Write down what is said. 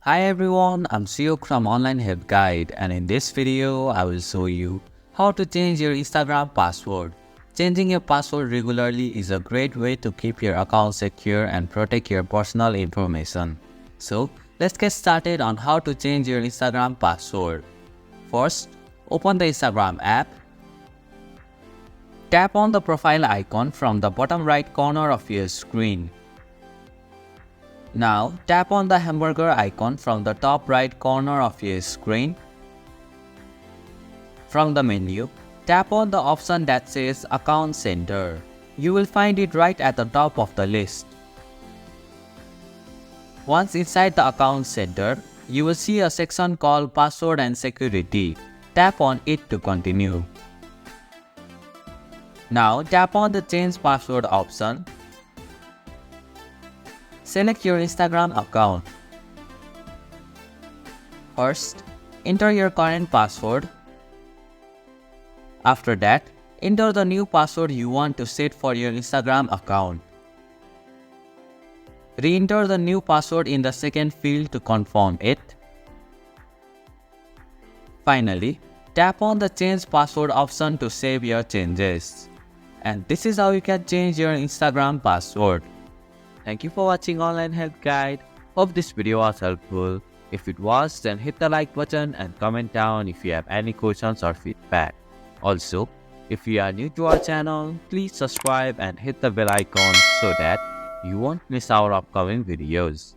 Hi everyone, I'm Siok from Online Help Guide, and in this video I will show you how to change your Instagram password. Changing your password regularly is a great way to keep your account secure and protect your personal information. So let's get started on how to change your Instagram password. First, open the Instagram app. Tap on the profile icon from the bottom right corner of your screen. Now tap on the hamburger icon from the top right corner of your screen. From the menu, tap on the option that says Account Center. You will find it right at the top of the list. Once inside the Account Center, you will see a section called Password and Security. Tap on it to continue. Now tap on the Change Password option. Select your Instagram account. First, enter your current password. After that, enter the new password you want to set for your Instagram account. Re-enter the new password in the second field to confirm it. Finally, tap on the Change Password option to save your changes. And this is how you can change your Instagram password. Thank you for watching Online Help Guide. Hope this video was helpful. If it was, then hit the like button and comment down if you have any questions or feedback. Also, if you are new to our channel, please subscribe and hit the bell icon so that you won't miss our upcoming videos.